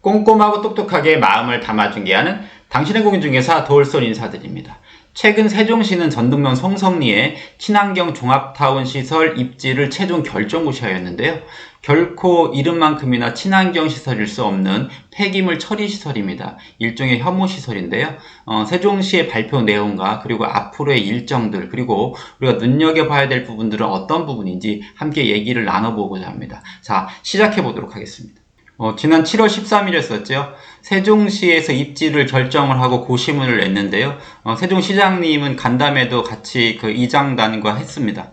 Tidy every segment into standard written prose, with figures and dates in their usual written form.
꼼꼼하고 똑똑하게 마음을 담아 중개하는 당신의 공인중개사 도울솔 인사드립니다. 최근 세종시는 전북면 송성리에 친환경 종합타운 시설 입지를 최종 결정고시하였는데요. 결코 이름만큼이나 친환경 시설일 수 없는 폐기물 처리 시설입니다. 일종의 혐오 시설인데요. 세종시의 발표 내용과 그리고 앞으로의 일정들 그리고 우리가 눈여겨봐야 될 부분들은 어떤 부분인지 함께 얘기를 나눠보고자 합니다. 자, 시작해 보도록 하겠습니다. 지난 7월 13일이었었죠. 세종시에서 입지를 결정을 하고 고시문을 냈는데요. 세종시장님은 간담회도 같이 그 이장단과 했습니다.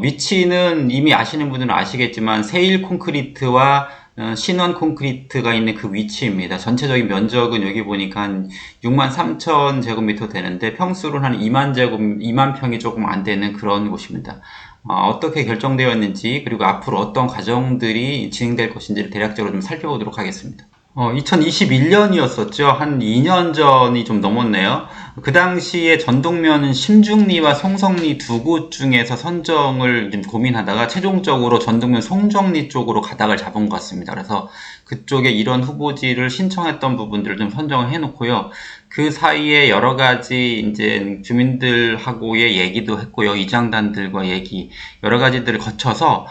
위치는 이미 아시는 분들은 아시겠지만 세일 콘크리트와 신원 콘크리트가 있는 그 위치입니다. 전체적인 면적은 여기 보니까 한 63,000 제곱미터 되는데 평수로는 한 2만 평이 조금 안 되는 그런 곳입니다. 어떻게 결정되었는지 그리고 앞으로 어떤 과정들이 진행될 것인지를 대략적으로 좀 살펴보도록 하겠습니다. 2021년이었었죠. 한 2년 전이 좀 넘었네요. 그 당시에 전동면 신중리와 송성리 두 곳 중에서 선정을 좀 고민하다가 최종적으로 전동면 송정리 쪽으로 가닥을 잡은 것 같습니다. 그래서 그쪽에 이런 후보지를 신청했던 부분들을 좀 선정을 해놓고요. 그 사이에 여러 가지 이제 주민들하고의 얘기도 했고요. 이장단들과 얘기, 여러 가지들을 거쳐서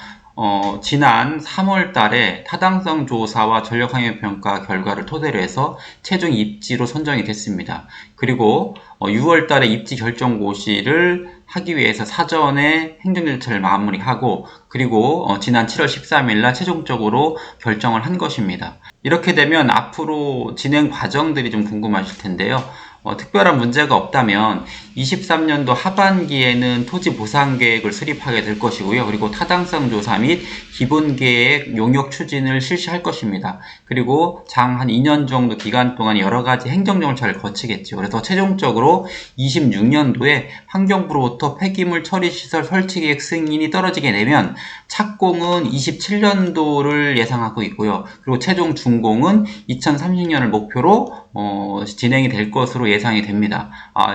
지난 3월 달에 타당성 조사와 전력항해평가 결과를 토대로 해서 최종 입지로 선정이 됐습니다. 그리고 6월 달에 입지 결정 고시를 하기 위해서 사전에 행정절차를 마무리하고 그리고 지난 7월 13일 날 최종적으로 결정을 한 것입니다. 이렇게 되면 앞으로 진행 과정들이 좀 궁금하실 텐데요. 특별한 문제가 없다면 23년도 하반기에는 토지 보상 계획을 수립하게 될 것이고요. 그리고 타당성 조사 및 기본 계획 용역 추진을 실시할 것입니다. 그리고 장 한 2년 정도 기간 동안 여러 가지 행정 절차를 거치겠죠. 그래서 최종적으로 26년도에 환경부로부터 폐기물 처리 시설 설치 계획 승인이 떨어지게 되면 착공은 27년도를 예상하고 있고요. 그리고 최종 준공은 2030년을 목표로 진행이 될 것으로 예상이 됩니다.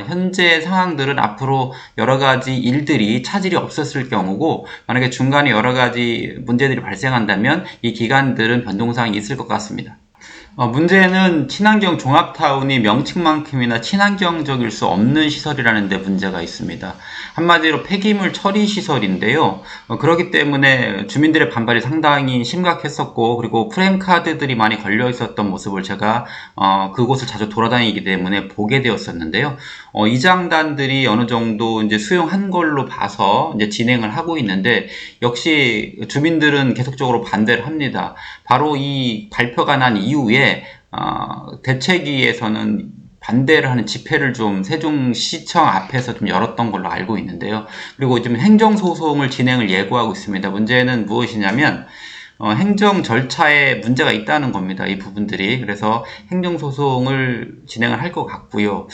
현재 상황들은 앞으로 여러 가지 일들이 차질이 없었을 경우고 만약에 중간에 여러 가지 문제들이 발생한다면 이 기간들은 변동사항이 있을 것 같습니다. 문제는 친환경 종합타운이 명칭만큼이나 친환경적일 수 없는 시설이라는 데 문제가 있습니다. 한마디로 폐기물 처리 시설인데요. 그렇기 때문에 주민들의 반발이 상당히 심각했었고 그리고 프레임카드들이 많이 걸려 있었던 모습을 제가 그곳을 자주 돌아다니기 때문에 보게 되었었는데요. 이장단들이 어느 정도 이제 수용한 걸로 봐서 이제 진행을 하고 있는데 역시 주민들은 계속적으로 반대를 합니다. 바로 이 발표가 난 이후에 대책위에서는 반대를 하는 집회를 좀 세종시청 앞에서 좀 열었던 걸로 알고 있는데요. 그리고 지금 행정소송을 진행을 예고하고 있습니다. 문제는 무엇이냐면 행정 절차에 문제가 있다는 겁니다. 이 부분들이. 그래서 행정소송을 진행을 할 것 같고요.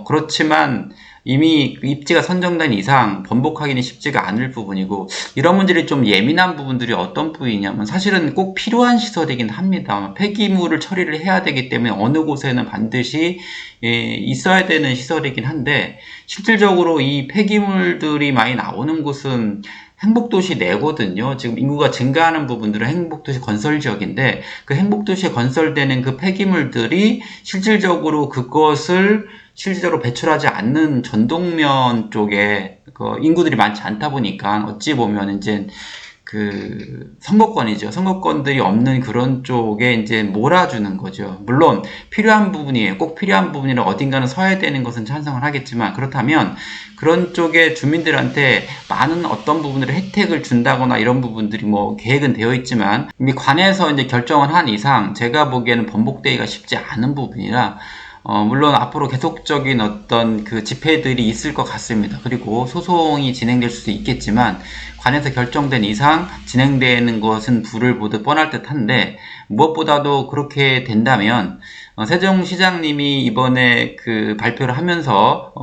그렇지만 이미 입지가 선정된 이상 번복하기는 쉽지가 않을 부분이고 이런 문제들이 좀 예민한 부분들이 어떤 부분이냐면 사실은 꼭 필요한 시설이긴 합니다. 폐기물을 처리를 해야 되기 때문에 어느 곳에는 반드시 있어야 되는 시설이긴 한데 실질적으로 이 폐기물들이 많이 나오는 곳은 행복도시 내거든요. 지금 인구가 증가하는 부분들은 행복도시 건설 지역인데 그 행복도시에 건설되는 그 폐기물들이 실질적으로 그것을 실질적으로 배출하지 않는 전동면 쪽에 그 인구들이 많지 않다 보니까 어찌 보면 이제 그 선거권이죠. 선거권들이 없는 그런 쪽에 이제 몰아주는 거죠. 물론 필요한 부분이에요. 꼭 필요한 부분이라 어딘가는 서야 되는 것은 찬성을 하겠지만 그렇다면 그런 쪽에 주민들한테 많은 어떤 부분들의 혜택을 준다거나 이런 부분들이 계획은 되어 있지만 이미 관에서 이제 결정을 한 이상 제가 보기에는 번복되기가 쉽지 않은 부분이라 물론 앞으로 계속적인 어떤 그 집회들이 있을 것 같습니다. 그리고 소송이 진행될 수도 있겠지만 관에서 결정된 이상 진행되는 것은 불을 보듯 뻔할 듯한데 무엇보다도 그렇게 된다면 세종시장님이 이번에 그 발표를 하면서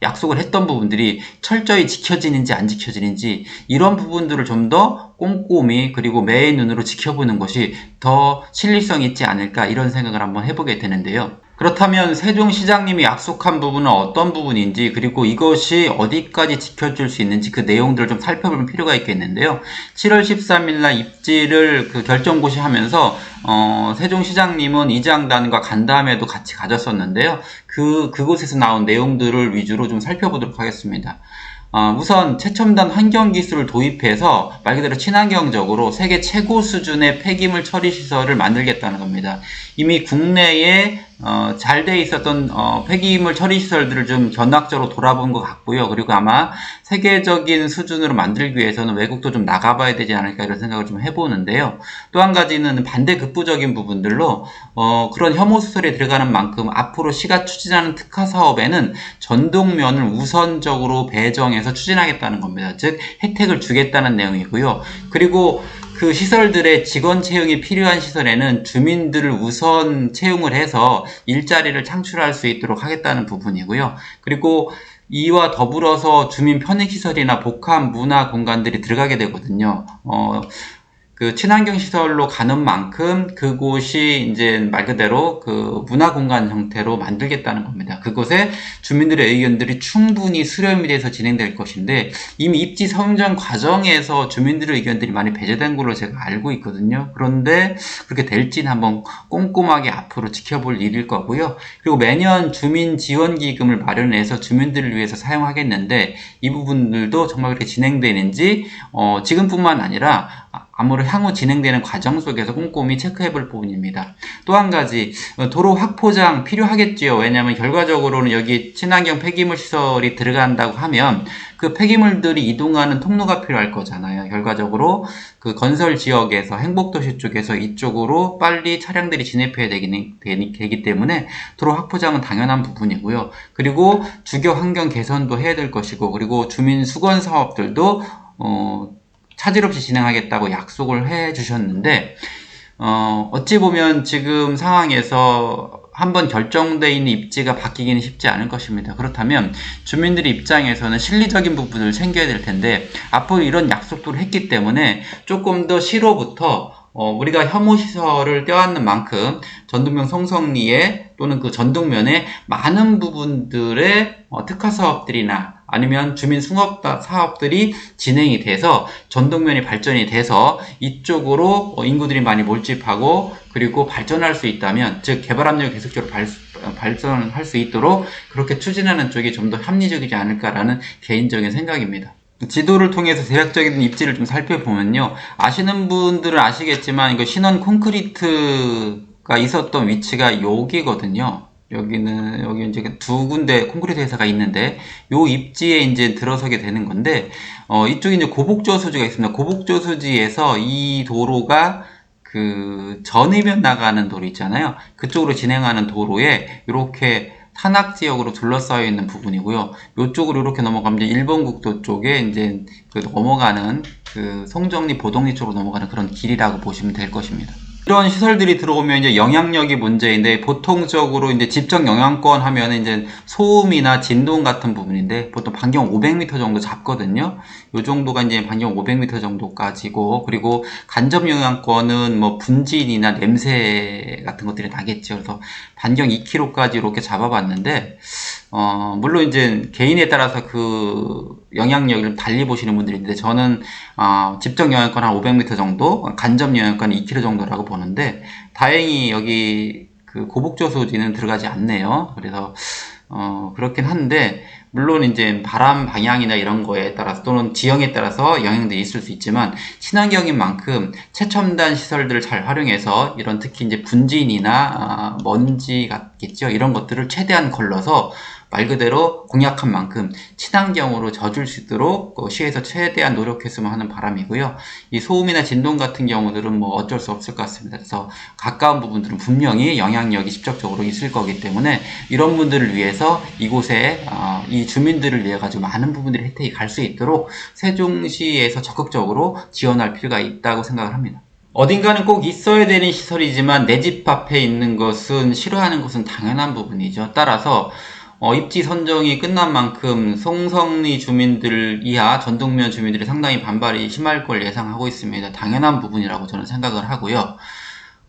약속을 했던 부분들이 철저히 지켜지는지 안 지켜지는지 이런 부분들을 좀 더 꼼꼼히 그리고 매의 눈으로 지켜보는 것이 더 신뢰성 있지 않을까 이런 생각을 한번 해보게 되는데요. 그렇다면 세종시장님이 약속한 부분은 어떤 부분인지, 그리고 이것이 어디까지 지켜줄 수 있는지 그 내용들을 좀 살펴볼 필요가 있겠는데요. 7월 13일 날 입지를 결정고시하면서 세종시장님은 이장단과 간담회도 같이 가졌었는데요. 그곳에서 나온 내용들을 위주로 좀 살펴보도록 하겠습니다. 우선 최첨단 환경기술을 도입해서 말 그대로 친환경적으로 세계 최고 수준의 폐기물 처리 시설을 만들겠다는 겁니다. 이미 국내에 잘 돼 있었던 폐기물 처리 시설들을 좀 견학적으로 돌아본 것 같고요. 그리고 아마 세계적인 수준으로 만들기 위해서는 외국도 좀 나가봐야 되지 않을까 이런 생각을 좀 해보는데요. 또 한 가지는 반대급부적인 부분들로 그런 혐오 시설에 들어가는 만큼 앞으로 시가 추진하는 특화 사업에는 전동면을 우선적으로 배정해서 추진하겠다는 겁니다. 즉 혜택을 주겠다는 내용이고요. 그리고 그 시설들의 직원 채용이 필요한 시설에는 주민들을 우선 채용을 해서 일자리를 창출할 수 있도록 하겠다는 부분이고요. 그리고 이와 더불어서 주민 편익시설이나 복합 문화 공간들이 들어가게 되거든요. 그 친환경 시설로 가는 만큼 그곳이 이제 말 그대로 그 문화 공간 형태로 만들겠다는 겁니다. 그곳에 주민들의 의견들이 충분히 수렴이 돼서 진행될 것인데 이미 입지 선정 과정에서 주민들의 의견들이 많이 배제된 걸로 제가 알고 있거든요. 그런데 그렇게 될지는 한번 꼼꼼하게 앞으로 지켜볼 일일 거고요. 그리고 매년 주민 지원 기금을 마련해서 주민들을 위해서 사용하겠는데 이 부분들도 정말 그렇게 진행되는지 지금뿐만 아니라 아무래도 향후 진행되는 과정 속에서 꼼꼼히 체크해 볼 부분입니다. 또 한 가지, 도로 확포장 필요하겠지요. 왜냐하면 결과적으로는 여기 친환경 폐기물 시설이 들어간다고 하면 그 폐기물들이 이동하는 통로가 필요할 거잖아요. 결과적으로 그 건설 지역에서 행복도시 쪽에서 이쪽으로 빨리 차량들이 진입해야 되기 때문에 도로 확포장은 당연한 부분이고요. 그리고 주거 환경 개선도 해야 될 것이고, 그리고 주민 수건 사업들도 차질 없이 진행하겠다고 약속을 해 주셨는데 어찌 보면 지금 상황에서 한번 결정되어 있는 입지가 바뀌기는 쉽지 않을 것입니다. 그렇다면 주민들의 입장에서는 실리적인 부분을 챙겨야 될 텐데 앞으로 이런 약속들을 했기 때문에 조금 더 시로부터 우리가 혐오시설을 떼어안는 만큼 전동면 송성리에 또는 그 전동면에 많은 부분들의 특화 사업들이나 아니면 주민 승업 사업들이 진행이 돼서 전동면이 발전이 돼서 이쪽으로 인구들이 많이 몰집하고 그리고 발전할 수 있다면, 즉 개발 압력이 계속적으로 발전할 수 있도록 그렇게 추진하는 쪽이 좀 더 합리적이지 않을까라는 개인적인 생각입니다. 지도를 통해서 대략적인 입지를 좀 살펴보면요. 아시는 분들은 아시겠지만 이거 신원 콘크리트가 있었던 위치가 여기거든요. 여기 이제 두 군데 콘크리트 회사가 있는데 요 입지에 이제 들어서게 되는 건데 이쪽에 이제 고복저수지가 있습니다. 고복저수지에서 이 도로가 그 전이면 나가는 도로 있잖아요. 그쪽으로 진행하는 도로에 이렇게 산악지역으로 둘러싸여 있는 부분이고요. 이쪽으로 이렇게 넘어가면 이제 일본 국도 쪽에 이제 그 넘어가는 그 송정리 보동리 쪽으로 넘어가는 그런 길이라고 보시면 될 것입니다. 이런 시설들이 들어오면 이제 영향력이 문제인데 보통적으로 이제 집정 영향권 하면 이제 소음이나 진동 같은 부분인데 보통 반경 500m 정도 잡거든요. 요 정도가 이제 반경 500m 정도까지고, 그리고 간접 영향권은 뭐 분진이나 냄새 같은 것들이 나겠죠. 그래서 반경 2km까지 이렇게 잡아봤는데 물론 이제 개인에 따라서 그 영향력을 달리 보시는 분들이 있는데 저는 집정 영향권 한 500m 정도, 간접 영향권 2km 정도라고 보는데 다행히 여기 그 고복저수지는 들어가지 않네요. 그래서 그렇긴 한데 물론 이제 바람 방향이나 이런 거에 따라서 또는 지형에 따라서 영향들이 있을 수 있지만 친환경인 만큼 최첨단 시설들을 잘 활용해서 이런 특히 이제 분진이나 먼지 같겠죠. 이런 것들을 최대한 걸러서 말 그대로 공약한 만큼 친환경으로 져줄 수 있도록 시에서 최대한 노력했으면 하는 바람이고요. 이 소음이나 진동 같은 경우들은 뭐 어쩔 수 없을 것 같습니다. 그래서 가까운 부분들은 분명히 영향력이 직접적으로 있을 거기 때문에 이런 분들을 위해서 이곳에 이 주민들을 위해 가지고 많은 부분들이 혜택이 갈 수 있도록 세종시에서 적극적으로 지원할 필요가 있다고 생각을 합니다. 어딘가는 꼭 있어야 되는 시설이지만 내 집 앞에 있는 것은 싫어하는 것은 당연한 부분이죠. 따라서 입지 선정이 끝난 만큼 송성리 주민들 이하 전동면 주민들이 상당히 반발이 심할 걸 예상하고 있습니다. 당연한 부분이라고 저는 생각을 하고요.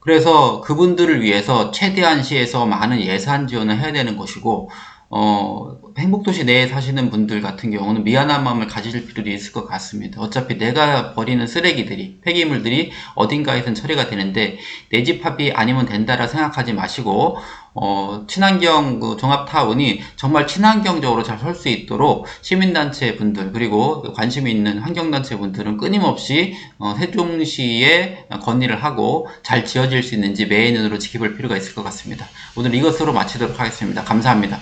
그래서 그분들을 위해서 최대한 시에서 많은 예산 지원을 해야 되는 것이고, 행복도시 내에 사시는 분들 같은 경우는 미안한 마음을 가지실 필요도 있을 것 같습니다. 어차피 내가 버리는 쓰레기들이, 폐기물들이 어딘가에선 처리가 되는데, 내 집 앞이 아니면 된다라 생각하지 마시고, 친환경 그 종합타운이 정말 친환경적으로 잘 설 수 있도록 시민단체 분들, 그리고 관심이 있는 환경단체 분들은 끊임없이 세종시에 건의를 하고 잘 지어질 수 있는지 매의 눈으로 지켜볼 필요가 있을 것 같습니다. 오늘 이것으로 마치도록 하겠습니다. 감사합니다.